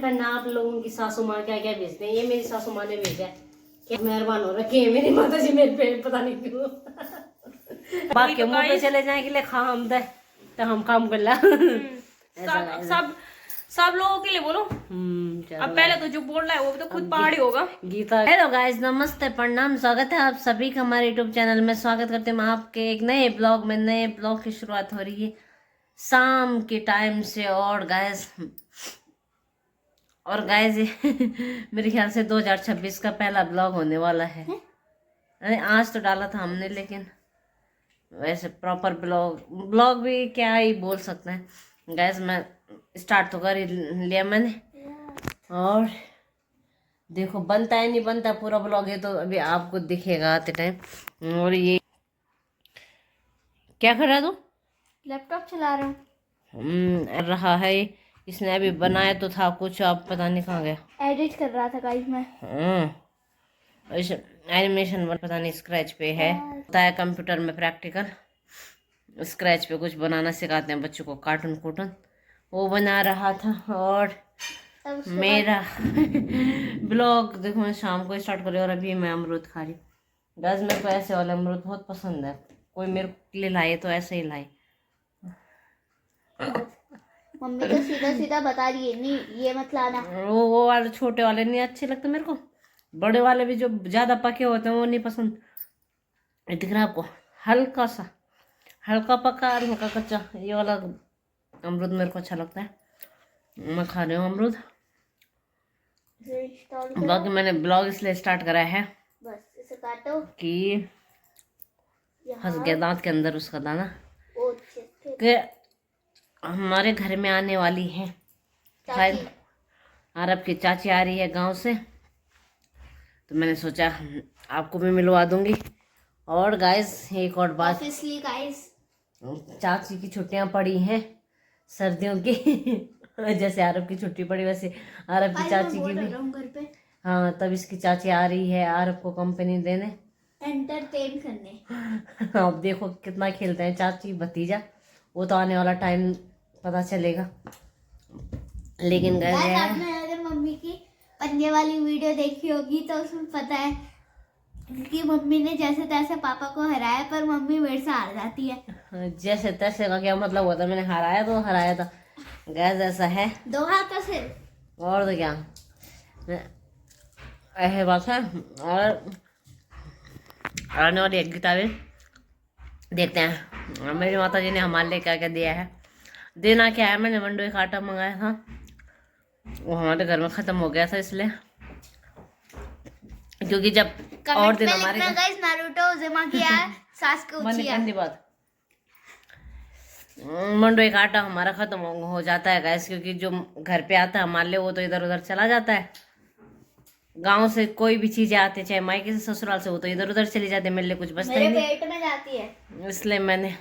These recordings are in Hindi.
करना आप लोगों की सासू माँ क्या क्या भेजते हैं। ये मेरी सासू माँ ने भेजा है, क्या मेहरबान हो रखी है मेरी माता जी मेरे पे, पता नहीं क्यों। बाकी मुँह पे चले जाए के लिए खा हम दे तो हम काम कर ला। सब लोगों के लिए बोलो। अब पहले तो जो बोल रहा है वो तो खुद पहाड़ी होगा। गीता। हेलो गाइस, नमस्ते, प्रणाम, स्वागत है आप सभी का हमारे यूट्यूब चैनल में। स्वागत करते हैं आपके एक नए ब्लॉग में। नए ब्लॉग की शुरुआत हो रही है शाम के टाइम से। और गाइस मेरे ख्याल से 2026 का पहला ब्लॉग होने वाला है। अरे आज तो डाला था हमने, लेकिन वैसे प्रॉपर ब्लॉग भी क्या ही बोल सकते हैं। गाइस मैं स्टार्ट तो कर ही लिया मैंने, और देखो बनता है नहीं बनता पूरा ब्लॉग, है तो अभी आपको दिखेगा आते टाइम। और ये क्या कर रहा तू? लैपटॉप चला रहा हूँ। रहा है इसने अभी बनाया तो था कुछ, आप पता नहीं कहाँ गया। एडिट कर रहा था गाइस मैं। एनिमेशन पता नहीं स्क्रैच पे है, होता है कंप्यूटर में प्रैक्टिकल। स्क्रैच पे कुछ बनाना सिखाते हैं बच्चों को, कार्टून कूटून वो बना रहा था। और मेरा ब्लॉग देखो मैं शाम को स्टार्ट कर रही हूँ, और अभी मैं अमरूद खा रही हूँ। गाइस मेरे को ऐसे वाले अमरूद बहुत पसंद है, कोई मेरे लिए लाए तो ऐसे ही लाए। मम्मी तो सीधा सीधा बता रही है नहीं ये मत लाना। वो वाले छोटे वाले नहीं अच्छे लगते मेरे को, बड़े वाले भी जो ज्यादा पके होते हैं वो नहीं पसंद। ये दिख रहा है आपको, हल्का सा हल्का पका और हल्का कच्चा, ये वाला अमरूद मेरे को अच्छा लगता है। मैं खा रही हूँ अमरूद। बाकी मैंने ब्लॉग इसलिए स्टार्ट करा है बस इसे काटो कि फंस गया दांत के अंदर उसका दाना, कि हमारे घर में आने वाली है शायद अरब की चाची आ रही है गांव से, तो मैंने सोचा आपको भी मिलवा दूंगी। और गाइस एक और बात, गाइस चाची की छुट्टियां पड़ी हैं सर्दियों की। जैसे अरब की छुट्टी पड़ी वैसे अरब की चाची की भी। घर पे हाँ, तब इसकी चाची आ रही है अरब को कंपनी देने, एंटरटेन करने। अब देखो कितना खेलते हैं चाची भतीजा, वो तो आने वाला टाइम पता चलेगा। लेकिन गए आपने अगर मम्मी की पन्ने वाली वीडियो देखी होगी तो उसमें पता है कि मम्मी ने जैसे तैसे पापा को हराया, पर मम्मी मेरे से हार जाती है। जैसे तैसे का क्या मतलब होता है, मैंने हराया तो हराया था। गैस ऐसा है 2 हाथों से, और तो क्या ऐसे बात है। और आने वाली एक किताबें देखते हैं मेरी माता जी ने हमारे लिए क्या क्या दिया है। देना क्या है, मैंने मंडोई का आटा मंगाया था, वो हमारे घर में ख़त्म हो गया था, इसलिए क्योंकि जब और दिन हमारे गाइस नारुतो जमा किया है सास को गंदी बात, मंडोई का आटा हमारा ख़त्म हो जाता है गैस, क्योंकि जो घर पे आता है हमारे लिए वो तो इधर उधर चला जाता है। गांव से कोई भी चीजें आती चाहे मायके से ससुराल से, वो तो इधर उधर चली जाती है, मेरे लिए कुछ बचता ही नहीं, पेट में जाती है। इसलिए मैंने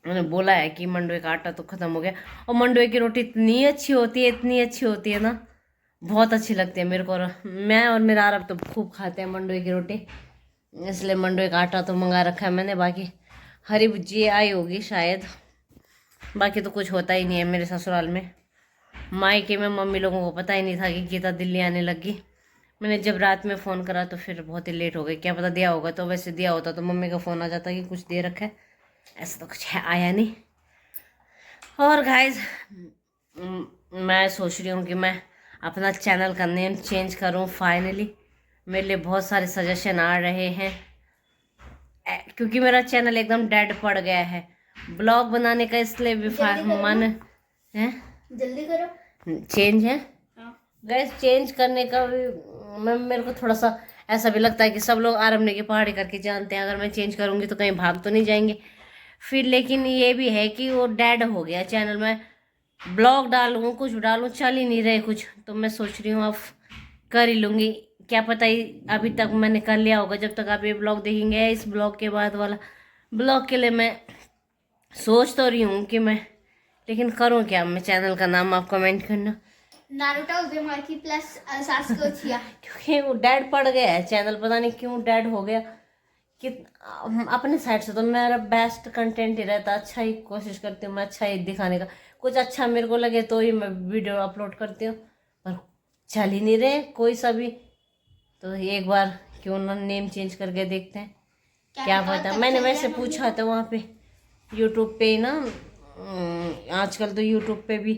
बोला है कि मंडोई का आटा तो खत्म हो गया। और मंडोई की रोटी इतनी अच्छी होती है, इतनी अच्छी होती है ना, बहुत अच्छी लगती है मेरे को। मैं और मेरा अरब तो खूब खाते हैं मंडोई की रोटी, इसलिए मंडोई का आटा तो मंगा रखा है मैंने। बाकी हरी भुजी आई होगी शायद, बाकी तो कुछ होता ही नहीं है मेरे ससुराल में। मायके में मम्मी लोगों को पता ही नहीं था कि गीता दिल्ली आने लगी। मैंने जब रात में फ़ोन करा तो फिर बहुत ही लेट हो गई, क्या पता दिया होगा, तो वैसे दिया होता तो मम्मी का फ़ोन आ जाता कि कुछ दे रखा है, ऐसा तो कुछ है आया नहीं। और गाइस मैं सोच रही हूँ कि मैं अपना चैनल का नेम चेंज करूँ फाइनली। मेरे लिए बहुत सारे सजेशन आ रहे हैं, क्योंकि मेरा चैनल एकदम डेड पड़ गया है ब्लॉग बनाने का, इसलिए भी मन है जल्दी करो चेंज है। गैस चेंज करने का भी मेरे को थोड़ा सा ऐसा भी लगता है कि सब लोग आरमने की पहाड़ी करके जानते हैं, अगर मैं चेंज करूँगी तो कहीं भाग तो नहीं जाएंगे फिर। लेकिन ये भी है कि वो डेड हो गया चैनल में, ब्लॉग डालूँ कुछ डालूँ चल ही नहीं रहे कुछ, तो मैं सोच रही हूँ अब कर ही लूँगी। क्या पता ही अभी तक मैंने कर लिया होगा, जब तक आप ये ब्लॉग देखेंगे, इस ब्लॉग के बाद वाला ब्लॉग के लिए मैं सोच तो रही हूँ कि मैं, लेकिन करूँ क्या। मैं चैनल का नाम आप कमेंट करना, नारुतो उज़ुमाकी प्लस सासुके उचिया। क्योंकि वो डेड पड़ गया है चैनल, पता नहीं क्यों डेड हो गया। कि अपने साइड से तो मेरा बेस्ट कंटेंट ही रहता, अच्छा ही कोशिश करती हूँ मैं, अच्छा ही दिखाने का, कुछ अच्छा मेरे को लगे तो ही मैं वीडियो अपलोड करती हूँ। चल ही नहीं रहे कोई सा भी, तो एक बार क्यों ना नेम चेंज करके देखते हैं, क्या पता। मैंने वैसे पूछा था वहाँ पे यूट्यूब पे ना, आजकल तो यूट्यूब पे भी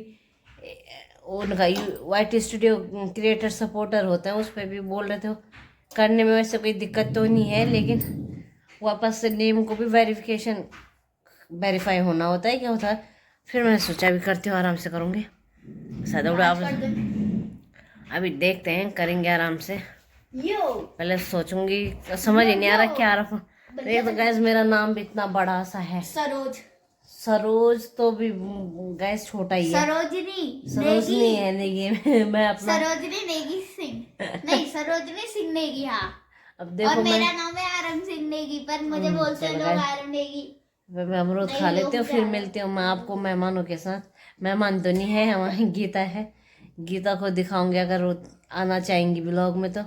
उनका YT स्टूडियो क्रिएटर सपोर्टर होता है, उस पर भी बोल रहे थे करने में वैसे कोई दिक्कत तो नहीं है, लेकिन वापस से नेम को भी वेरीफाई होना होता है, क्या होता है। फिर मैंने सोचा अभी करती हूँ, आराम से करूँगी शायद अभी देखते हैं, करेंगे आराम से। पहले सोचूंगी, समझ ही नहीं आ रहा क्या रखूं। एक तो गैस मेरा नाम भी इतना बड़ा सा है, सरोज तो भी गैस छोटा ही है। सरोजनी है नेगी। मैं अपना सरोजनी नेगी सिंह नहीं, सरोजनी सिंह नेगी। हाँ, अब देखो और मेरा नाम है आरम सिंह नेगी, पर मुझे बोलते हैं लोग आरम नेगी। मैं अमरूद खा लेती हूँ, फिर मिलती हूँ मैं आपको मेहमानों के साथ। मेहमान तो नहीं है, हमारी गीता है, गीता को दिखाऊंगी अगर वो आना चाहेंगी ब्लॉग में तो,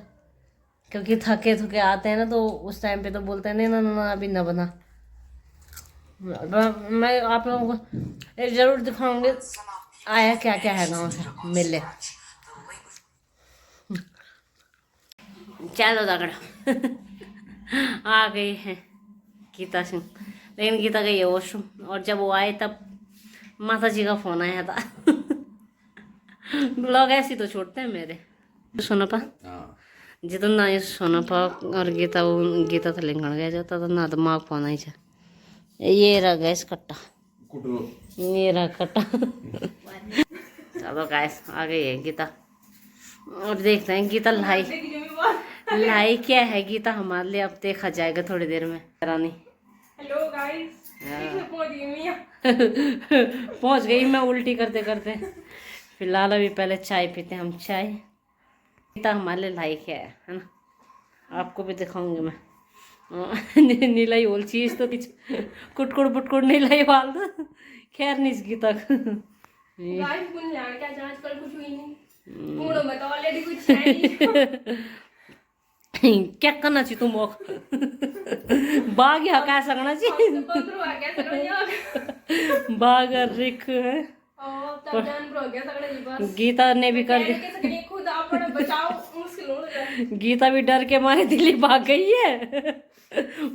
क्योंकि थके थके आते हैं ना, तो उस टाइम पे तो बोलते हैं नहीं ना ना अभी ना बना। मैं आप लोगों को जरूर दिखाऊंगी आया क्या क्या है गाँव से मिले। चलो दगड़ा आ गई है गीता सिंह, लेकिन गीता गई है वॉशरूम, और जब वो आए तब माता जी का फोन आया था। ब्लॉग ऐसे तो छोड़ते हैं मेरे। सोनपा जितना ना ये सोनपा और गीता, वो गीता तो लिंगण गया जाता था ना, दिमाग फोन आई। ये रहा गैस कट्टा, ये रहा कट्टा। चलो गैस आ गई है गीता, और देखते हैं गीता लाई क्या है गीता हमारे लिए, अब देखा जाएगा थोड़ी देर में। रानी हेलो गाइस, पहुंच गई मैं उल्टी करते करते। फिलहाल अभी पहले चाय पीते हैं हम, चाय। गीता हमारे लिए लाई क्या है ना, आपको भी दिखाऊंगी मैं। नीलाई ओल चीज तो कुटकुड़ पुटकुड़ नीलाई वाल दो, खैर नहीं गीता। गाइस कुछ जान क्या जांच कर कुछ हुई नहीं, मूडो में तो ऑलरेडी कुछ है नहीं। क्या करना चाहिए तुम बाघ या क्या सकना चाहिए, 15 आ गया सगळे बाघ रिक है। और तब जान ब्रो गया सगळे जी बस। गीता ने भी कर दिया, कैसे खुद अपने बचाओ मुश्किल हो रहा है। गीता भी डर के मारे दिल्ली भाग गई है,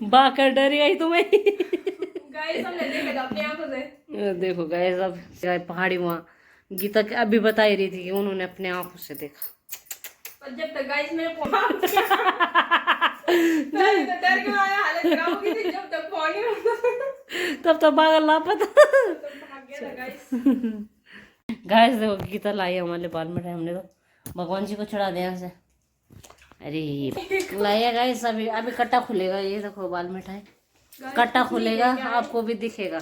भाग कर डर गई तुम्हें। गाइस हमने देखा था अपनी आंखों से। देखो गाइस अब पहाड़ी वहाँ गीता अभी बता ही रही थी कि उन्होंने अपने आंखों से देखा। पर जब तक गाइस मेरे फोन तो डर के आया हालत खराब हो गई थी, जब तक फोन ही तब तो बागल लापता। भाग गया था गाइस। गाइस देखो गीता लाई हमारे बाल मिठाई, हमने तो भगवान जी को चढ़ा दिया यहाँ से। अरे लाया गाइस, अभी अभी कट्टा खुलेगा, ये देखो बाल मिठाई कट्टा खुलेगा, आपको भी दिखेगा,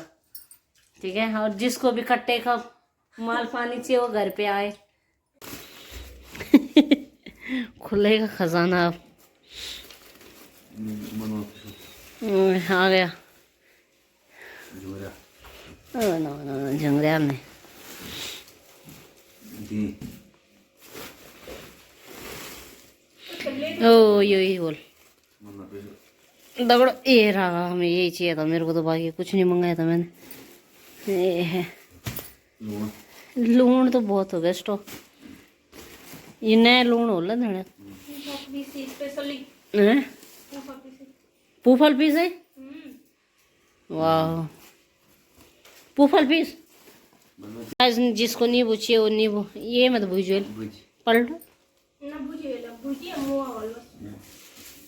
ठीक है। और जिसको भी कट्टे का माल पानी चाहिए वो घर पे आए। खुलेगा खजाना अब। आ गया झंगरिया में ओ यही बोल दगड़ो, ये रहा, हमें यही चाहिए था, मेरे को तो बाकी कुछ नहीं मंगाया था मैंने। ये है लूण तो बहुत हो गया स्टॉक, ये नया लूण हो लड़ा पूफल पीस है। वाह पूफल पीस, जिसको नींबू चाहिए वो नींबू, ये मत भूजिए पलटो ना भुजिए मुआ वाला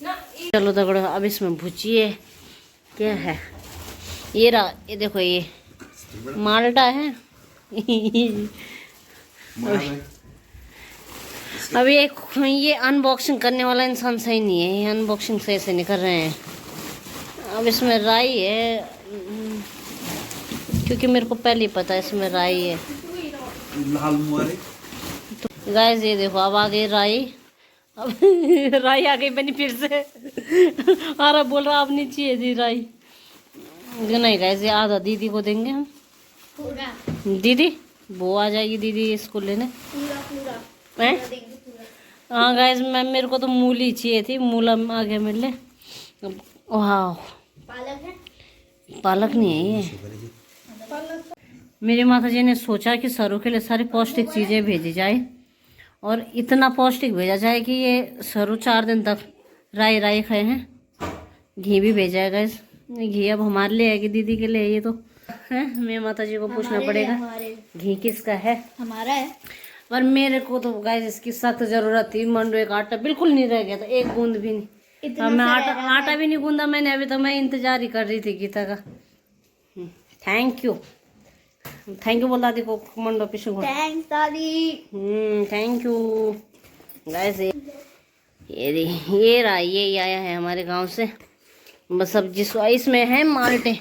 ना। चलो दगड़ो अब इसमें भुजिए क्या है, ये रहा, ये देखो ये माल्टा है। अभी एक ये अनबॉक्सिंग करने वाला इंसान सही नहीं है, ये अनबॉक्सिंग सही से नहीं कर रहे हैं। अब इसमें राई है, क्योंकि मेरे को पहले ही पता है इसमें राई है। तो गाइस ये देखो अब आ गई राई, अब राई आ गई बनी फिर से। आ रहा बोल रहा अब नहीं चाहिए थी राई, नहीं गाइस ये आधा दीदी को देंगे हम। दीदी वो आ जाएगी दीदी इसको लेने। हाँ गाइस मैं मेरे को तो मूली चाहिए थी, मूला आ गया मेरे लिए। वाह पालक नहीं है ये। मेरी माता जी ने सोचा कि सरों के लिए सारी पौष्टिक चीज़ें भेजी जाए, और इतना पौष्टिक भेजा जाए कि ये सरू 4 दिन तक राई राई खाए हैं। घी भी भेजा है गाइस, घी अब हमारे लिए आएगी, दीदी के लिए ये तो है। मेरे माता जी को पूछना पड़ेगा घी किसका है। हमारा है। पर मेरे को तो गाइस इसकी सख्त जरूरत थी। मंडुए का आटा बिल्कुल नहीं रह गया था, एक बूंद भी नहीं। इतना अब मैं सा आटा भी नहीं गूंदा मैंने अभी, तो मैं इंतजार ही कर रही थी गीता का। थैंक यू बोल दादी को मंडो पिशु को। थैंक्स दादी। Thank you guys. ये रहा, ये आया है हमारे गांव से। बस अब इसमें है माल्टे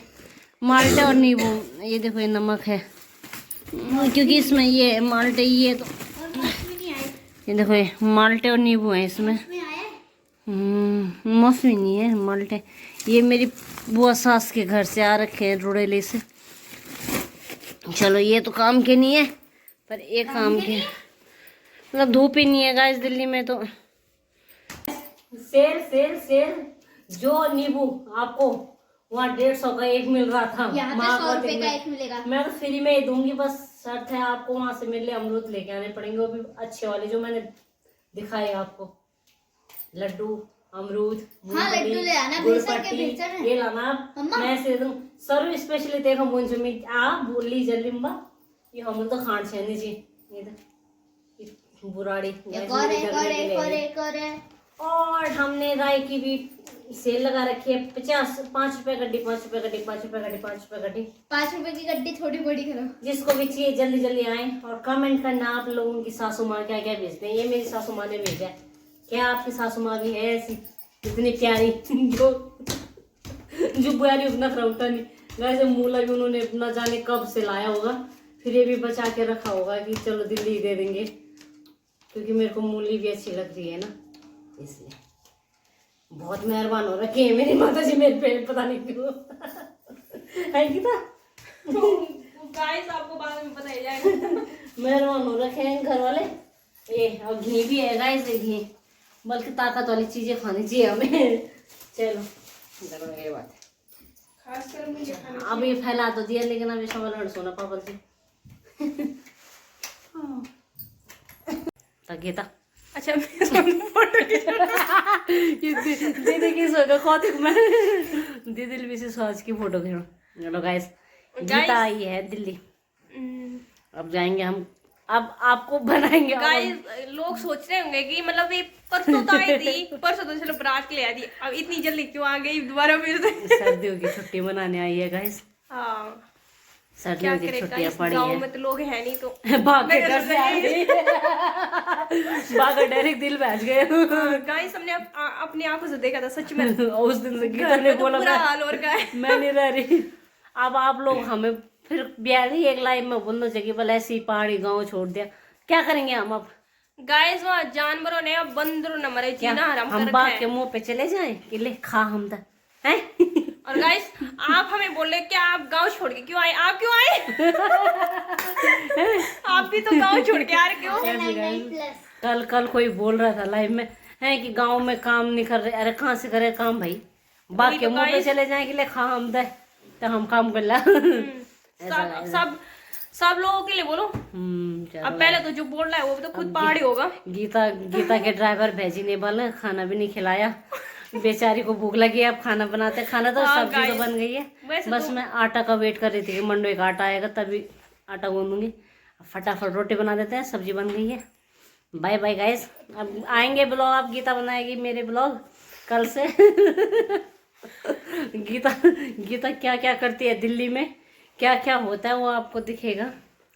और नींबू। ये देखो ये नमक है, क्योंकि इसमें ये माल्टे, ये तो ये देखो ये माल्टे और नींबू है इसमें। मौसमी नहीं है माल्टे। ये मेरी बुआ सास के घर से आ रखे हैं रुड़ेले से। चलो ये तो काम के नहीं है, पर एक काम के मतलब धूप ही नहीं है गाइस दिल्ली में तो। सेल जो नींबू आपको वहाँ 150 का एक मिल रहा था, यहाँ पे 100 रुपए का एक मिलेगा। मैं तो फ्री में ही दूंगी, बस शर्त है आपको वहाँ से मेरे लिए अमरूद लेके आने पड़ेंगे, वो भी अच्छे वाले जो मैंने दिखाए आपको। लड्डू, अमरूद, हाँ, लड्डू ले आना, ये लाना आप। मैं से दूं सर्व स्पेशली देखो मुझे में आ बोली जलिम्बा ये हम तो खान छेनी जी। ये तो बुराड़ी और हमने राय की भी सेल लगा रखी है। 5 रुपए गड्डी, 5 रुपए गड्डी, 5 रुपए गड्डी, 5 रुपए गड्डी। 5 रुपए की गड्डी थोड़ी बड़ी करो। जिसको भी चाहिए जल्दी जल्दी आए और कमेंट करना आप लोगों की सासू माँ क्या क्या भेजते हैं। ये मेरी सासू माँ ने भेजा है। क्या आपकी सासू माँ भी है ऐसी इतनी प्यारी जो बुआरी उतना खरौटा नहीं। वैसे मूला भी उन्होंने न जाने कब से लाया होगा, फिर ये भी बचा के रखा होगा कि चलो दिल्ली दे देंगे, क्योंकि मेरे को मूली भी अच्छी लग रही है ना, इसलिए। बहुत मेहरबान हो रखी है मेरी माता जी मेरे पे, पता नहीं क्यों है गीता। गाइस आपको बाद में पता ही जाएगा। मेहरबान हो रखे हैं घर वाले। ये और घी भी है गाइस, घी बल्कि ताकत वाली चीजें खानी चाहिए हमें। चलो ये बात है। खासकर मुझे अब ये फैला तो दिया, लेकिन अब ये संभाल सोना पापा जी। गीता अच्छा फोटो दीदी की सोगा कौतिक में दीदी भी से सोच की फोटो खींचो। चलो गाइस गीता आई है दिल्ली, अब जाएंगे हम। अब आपको बनाएंगे। गाइस लोग सोच रहे होंगे कि मतलब ये परसों तो आई थी, परसों तो चलो बारात के लिए आई थी, अब इतनी जल्दी क्यों आ गई दोबारा फिर से। सर्दियों की छुट्टी मनाने आई है गाइस। हाँ सर्दियों की छुट्टियां पड़ी गाँव है। में तो लोग है नहीं तो भाग के घर से आ गई। भाग डायरेक्ट दिल बैठ गए। गाइस हमने अपनी आंखों से देखा था सच में। उस दिन से गीता ने बोला बुरा हाल हो रखा है। मैं नहीं रह रही। अब आप लोग हमें फिर ब्याह एक लाइफ में बोलना चाहिए बोले ऐसी पहाड़ी गांव छोड़ दिया, क्या करेंगे हम अब। गाइस वहाँ जानवरों ने अब बंदरों ने मरे जीना हराम कर हम रखा बाघ है। के मुंह पे चले जाएं कि ले खा हम तक हैं। और गाइस आप हमें बोल रहे क्या आप गांव छोड़ के क्यों आए, आप क्यों आए? आप भी तो गांव छोड़ के आ रहे क्यों? कल कोई बोल रहा था लाइव में है कि गांव में काम नहीं कर रहे। अरे कहाँ से करे काम भाई, बाघ के मुंह पे चले जाए कि ले खा हम दे तो हम काम कर ला। सब लोगों के लिए बोलो। अब पहले तो जो बोल रहा है वो तो खुद पहाड़ी होगा। गीता के ड्राइवर भेजी ने बोला खाना भी नहीं खिलाया, बेचारी को भूख लगी। अब खाना बनाते, खाना तो सब्जी तो बन गई है, बस मैं आटा का वेट कर रही थी कि मंडुए का आटा आएगा तभी आटा गूंदूंगी। फटाफट रोटी बना देते हैं, सब्जी बन गई है। बाय बाय गाइस, अब आएंगे ब्लॉग, अब गीता बनाएगी मेरे ब्लॉग कल से। गीता क्या क्या करती है दिल्ली में, क्या क्या होता है वो आपको दिखेगा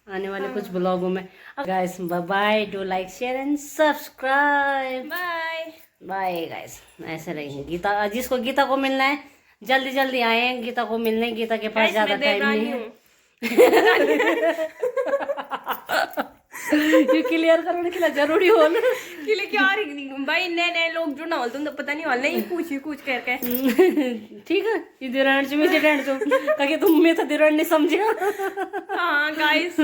आने वाले कुछ ब्लॉगों में। Guys bye bye, do like share and subscribe. Bye bye guys, ऐसे रहेंगे। गीता जिसको गीता को मिलना है जल्दी जल्दी आए गीता को मिलने। गीता के पास ज्यादा टाइम नहीं है। ये क्लियर करने के लिए जरूरी हो ना कि लेके आ रही भाई नए नए लोग जुड़ना हो तुम तो पता नहीं वाले कुछ करके। ठीक है ये दिरण से मुझे तुम मैं तो दिरण नहीं समझा। हाँ गाइस